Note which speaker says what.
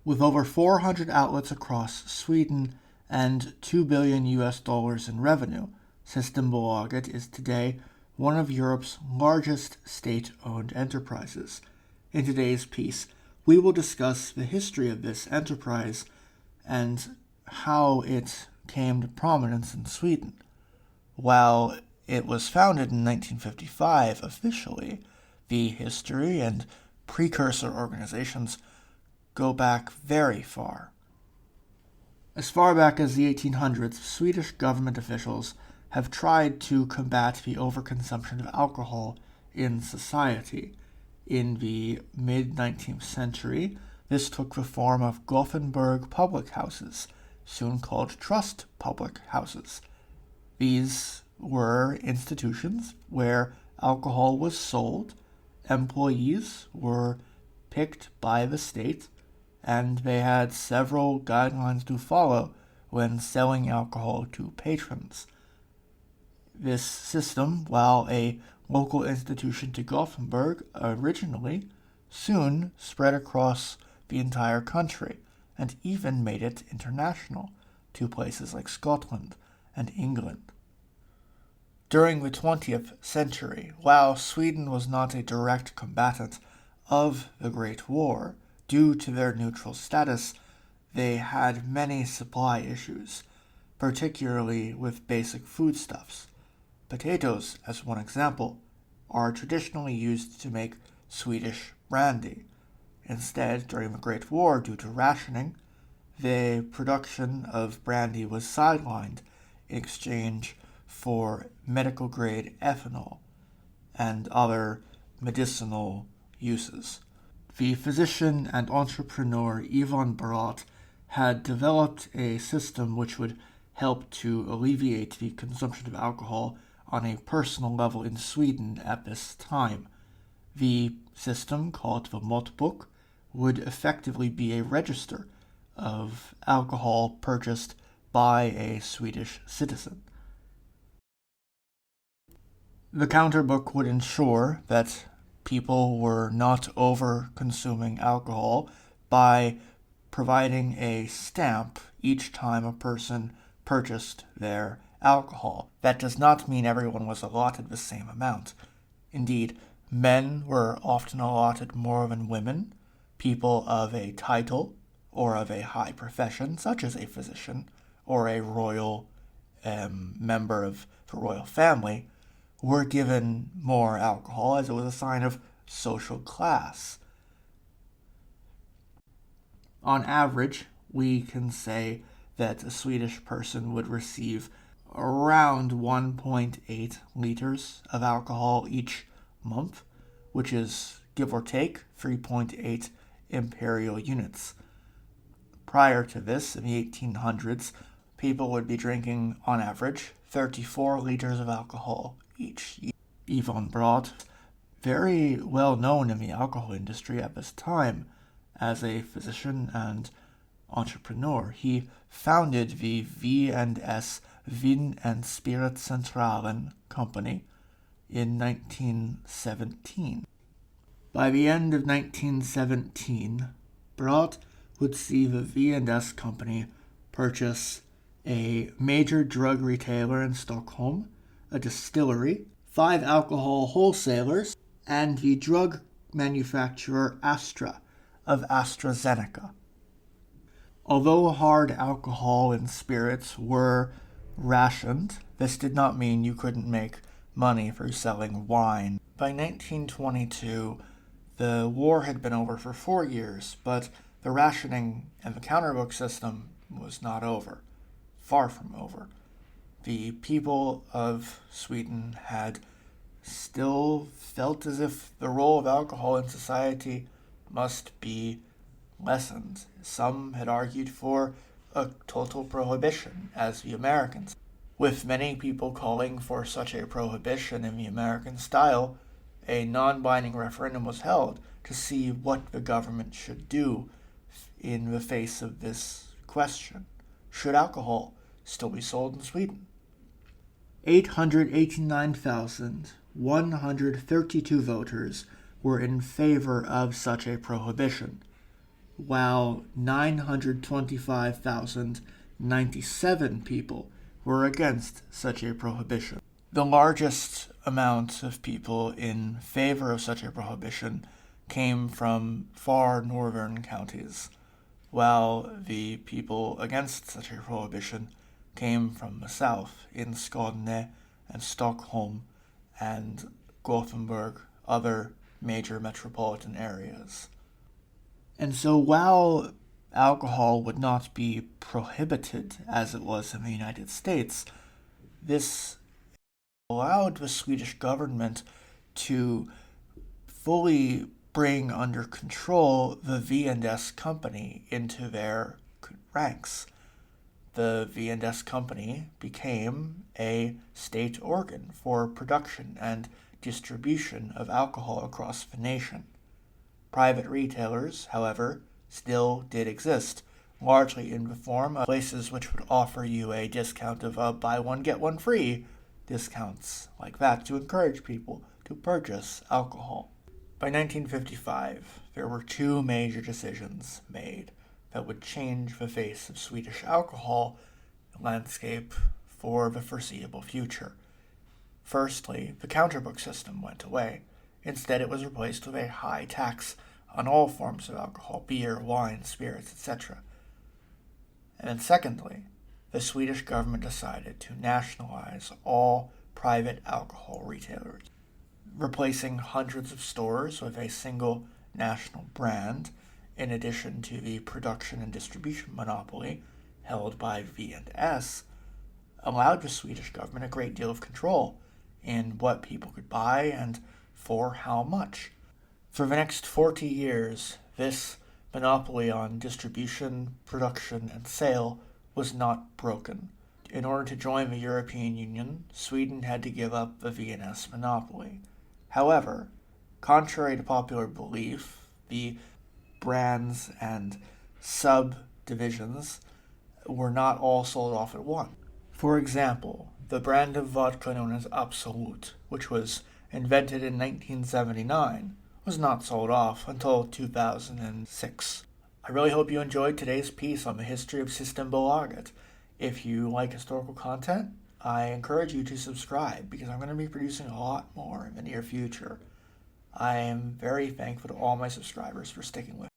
Speaker 1: With over 400 outlets across Sweden and $2 billion in revenue, Systembolaget is today one of Europe's largest state-owned enterprises. In today's piece, we will discuss the history of this enterprise and how it came to prominence in Sweden. While it was founded in 1955 officially, the history and precursor organizations go back very far. As far back as the 1800s, Swedish government officials have tried to combat the overconsumption of alcohol in society. In the mid-19th century, this took the form of Gothenburg public houses, soon called trust public houses. These were institutions where alcohol was sold, employees were picked by the state, and they had several guidelines to follow when selling alcohol to patrons. This system, while a local institution to Gothenburg originally, soon spread across the entire country and even made it international to places like Scotland and England. During the 20th century, while Sweden was not a direct combatant of the Great War, due to their neutral status, they had many supply issues, particularly with basic foodstuffs. Potatoes, as one example, are traditionally used to make Swedish brandy. Instead, during the Great War, due to rationing, the production of brandy was sidelined in exchange for medical-grade ethanol and other medicinal uses. The physician and entrepreneur Ivan Barat had developed a system which would help to alleviate the consumption of alcohol on a personal level in Sweden at this time. The system, called the Måttbok, would effectively be a register of alcohol purchased by a Swedish citizen. The counterbook would ensure that people were not over-consuming alcohol by providing a stamp each time a person purchased their alcohol. That does not mean everyone was allotted the same amount. Indeed, men were often allotted more than women. People of a title or of a high profession, such as a physician or a royal member of the royal family, were given more alcohol as it was a sign of social class. On average, we can say that a Swedish person would receive around 1.8 liters of alcohol each month, which is, give or take, 3.8 imperial units. Prior to this, in the 1800s, people would be drinking, on average, 34 liters of alcohol each year. Ivan Barat, very well known in the alcohol industry at this time as a physician and entrepreneur. He founded the V&S Vin and Spirit Centralen Company in 1917. By the end of 1917, Barat would see the V&S Company purchase a major drug retailer in Stockholm, a distillery, 5 alcohol wholesalers, and the drug manufacturer Astra of AstraZeneca. Although hard alcohol and spirits were rationed, this did not mean you couldn't make money through selling wine. By 1922, the war had been over for 4 years, but the rationing and the counterbook system was not over. Far from over. The people of Sweden had still felt as if the role of alcohol in society must be lessened. Some had argued for a total prohibition, as the Americans, with many people calling for such a prohibition in the American style. A non-binding referendum was held to see what the government should do in the face of this question. Should alcohol still be sold in Sweden? 889,132 voters were in favor of such a prohibition. while 925,097 people were against such a prohibition. The largest amount of people in favor of such a prohibition came from far northern counties, while the people against such a prohibition came from the south, in Skåne and Stockholm and Gothenburg, other major metropolitan areas. And so while alcohol would not be prohibited as it was in the United States, this allowed the Swedish government to fully bring under control the V&S company into their ranks. The V&S company became a state organ for production and distribution of alcohol across the nation. Private retailers, however, still did exist, largely in the form of places which would offer you a discount of buy one, get one free, discounts like that to encourage people to purchase alcohol. By 1955, there were two major decisions made that would change the face of Swedish alcohol landscape for the foreseeable future. Firstly, the counterbook system went away. Instead, it was replaced with a high tax on all forms of alcohol, beer, wine, spirits, etc. And then secondly, the Swedish government decided to nationalize all private alcohol retailers, replacing hundreds of stores with a single national brand, in addition to the production and distribution monopoly held by V&S, allowed the Swedish government a great deal of control in what people could buy and for how much. For the next 40 years, this monopoly on distribution, production, and sale was not broken. In order to join the European Union, Sweden had to give up the V&S monopoly. However, contrary to popular belief, the brands and subdivisions were not all sold off at once. For example, the brand of vodka known as Absolut, which was invented in 1979, was not sold off until 2006. I really hope you enjoyed today's piece on the history of Systembolaget. If you like historical content, I encourage you to subscribe because I'm going to be producing a lot more in the near future. I am very thankful to all my subscribers for sticking with me.